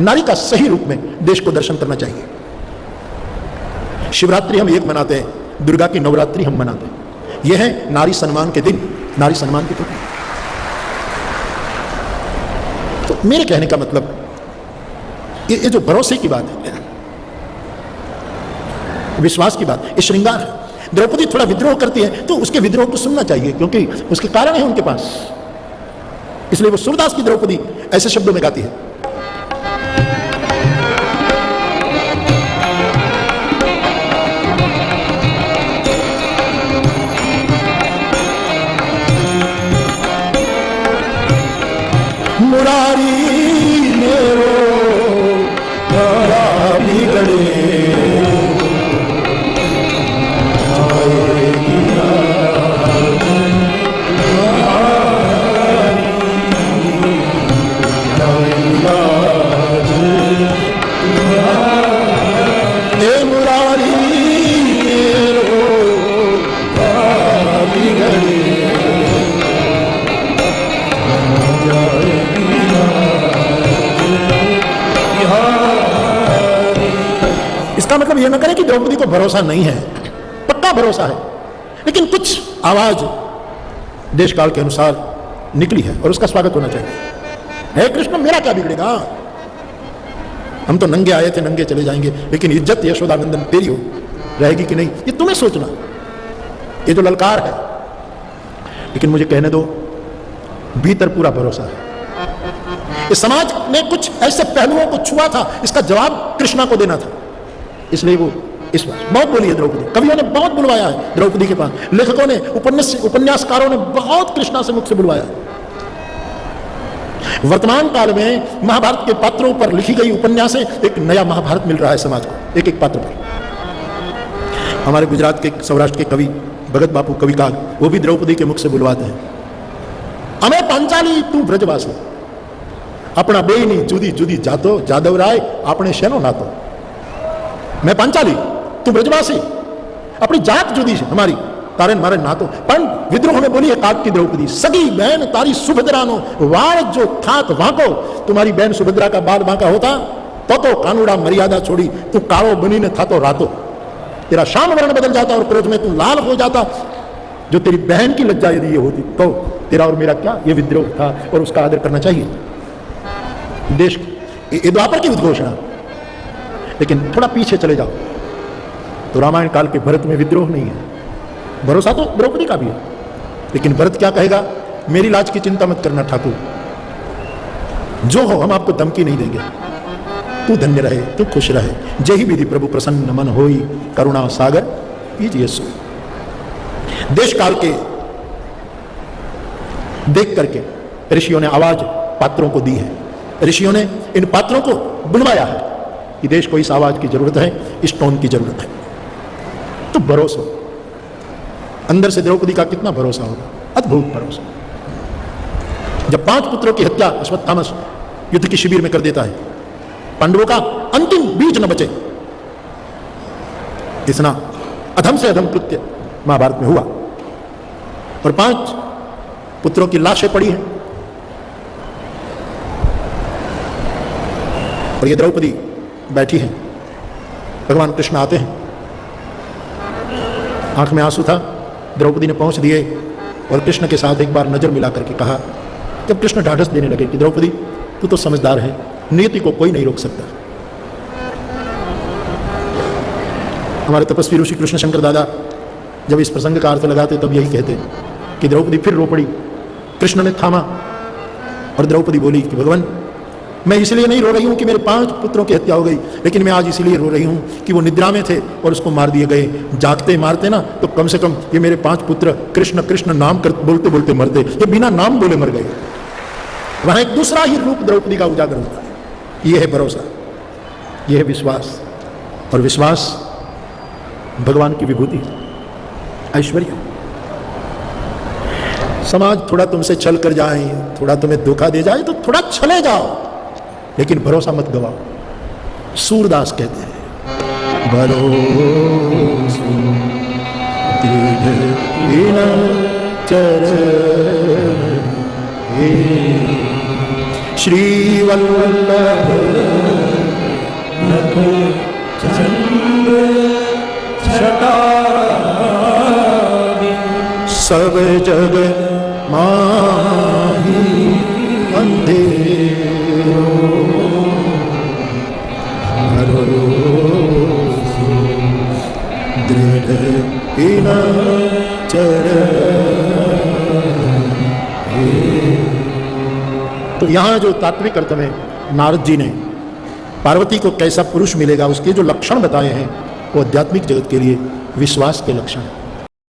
नारी का सही रूप में देश को दर्शन करना चाहिए। शिवरात्रि हम एक मनाते हैं, दुर्गा की नवरात्रि हम मनाते हैं। यह है नारी सम्मान के दिन, नारी सम्मान के दिन। तो मेरे कहने का मतलब ये जो भरोसे की बात है, विश्वास की बात, ये श्रृंगार है। द्रौपदी थोड़ा विद्रोह करती है तो उसके विद्रोह को सुनना चाहिए, क्योंकि उसके कारण है उनके पास। इसलिए वो सूरदास की द्रौपदी ऐसे शब्दों में गाती है। मुरारी मेरो बिगड़े मतलब यह न करें कि द्रौपदी को भरोसा नहीं है, पक्का भरोसा है, लेकिन कुछ आवाज देश काल के अनुसार निकली है और उसका स्वागत होना चाहिए। हे कृष्ण, मेरा क्या बिगड़ेगा, हम तो नंगे आए थे नंगे चले जाएंगे, लेकिन इज्जत यशोदानंदन तेरी हो रहेगी कि नहीं, ये तुम्हें सोचना। ये जो ललकार है, लेकिन मुझे कहने दो, भीतर पूरा भरोसा है। इस समाज ने कुछ ऐसे पहलुओं को छुआ था, इसका जवाब कृष्णा को देना था। इसलिए वो इस बार बहुत बोली है द्रौपदी। कवियों ने बहुत बुलवाया है द्रौपदी के पास, लेखकों ने, उपन्यासकारों ने बहुत कृष्णा से मुख से बुलवाया। वर्तमान काल में महाभारत के पात्रों पर लिखी गई उपन्यास से एक नया महाभारत मिल रहा है समाज को, एक एक पात्र पर। हमारे गुजरात के, सौराष्ट्र के कवि भगत बापू कविकाग, वो भी द्रौपदी के मुख से बुलवाते हैं। अमे पांचाली तू ब्रजवासी, अपना बेनी जुदी जुदी जातो, जादव राय आपने शेनो नातो। मैं पांचाली, तू ब्रजवासी, अपनी जात जुदी है हमारी, तारे मारे नातो। पण विद्रोह में बोली है काग की द्रौपदी, सगी बहन तारी सुभद्रानो, वाण जो थात वांको। तुम्हारी बहन सुभद्रा का बाल बांका होता तो कानूड़ा मर्यादा छोड़ी, तू कालो बनी ने था तो रातो। तेरा श्याम वर्ण बदल जाता और क्रोध में तू लाल हो जाता। जो तेरी बहन की लज्जा यदि ये होती तो तेरा और मेरा क्या ये विद्रोह था, और उसका आदर करना चाहिए। देश ये द्वापर की उद्घोषणा। लेकिन थोड़ा पीछे चले जाओ तो रामायण काल के भरत में विद्रोह नहीं है, भरोसा तो द्रौपदी का भी है। लेकिन भरत क्या कहेगा, मेरी लाज की चिंता मत करना ठाकुर, जो हो हम आपको धमकी नहीं देंगे, तू धन्य रहे, तू खुश रहे। जय ही विधि प्रभु प्रसन्न मन होई, करुणा सागर कीजिए सो। देश काल के देख करके ऋषियों ने आवाज पात्रों को दी है, ऋषियों ने इन पात्रों को बुलवाया है कि देश को इस आवाज की जरूरत है, इस टोन की जरूरत है। तो भरोसा अंदर से द्रौपदी का कितना भरोसा होगा, अद्भुत भरोसा। जब 5 पुत्रों की हत्या अश्वत्थामा युद्ध की शिविर में कर देता है, पांडवों का अंतिम बीज न बचे, इतना अधम से अधम कृत्य महाभारत में हुआ। और 5 पुत्रों की लाशें पड़ी हैं, और ये द्रौपदी बैठी है। भगवान कृष्ण आते हैं, आंख में आंसू था, द्रौपदी ने पहुंच दिए और कृष्ण के साथ एक बार नजर मिला करके कहा, जब कृष्ण ढाढ़स देने लगे कि द्रौपदी तू तो समझदार है, नियति को कोई नहीं रोक सकता। हमारे तपस्वी ऋषि कृष्ण शंकर दादा जब इस प्रसंग का अर्थ लगाते तब यही कहते कि द्रौपदी फिर रो पड़ी। कृष्ण ने थामा और द्रौपदी बोली कि भगवान, मैं इसलिए नहीं रो रही हूं कि मेरे 5 पुत्रों की हत्या हो गई, लेकिन मैं आज इसलिए रो रही हूं कि वो निद्रा में थे और उसको मार दिए गए। जागते मारते ना तो कम से कम ये मेरे 5 पुत्र कृष्ण कृष्ण नाम कर बोलते बोलते मरते, ये बिना नाम बोले मर गए। वहां एक दूसरा ही रूप द्रौपदी का उजागर होता है। यह है भरोसा, यह है विश्वास, और विश्वास भगवान की विभूति, ऐश्वर्य। समाज थोड़ा तुमसे छल कर जाए, थोड़ा तुम्हें धोखा दे जाए तो थोड़ा छले जाओ, लेकिन भरोसा मत गवाओ। सूरदास कहते हैं, भरोसा श्री वल्लभ नख चंद्र छटा सब जग माही अंधेरो भरोसे दृढ़ इन तो यहाँ जो तात्विक अर्थ में नारद जी ने पार्वती को कैसा पुरुष मिलेगा उसके जो लक्षण बताए हैं वो आध्यात्मिक जगत के लिए विश्वास के लक्षण हैं।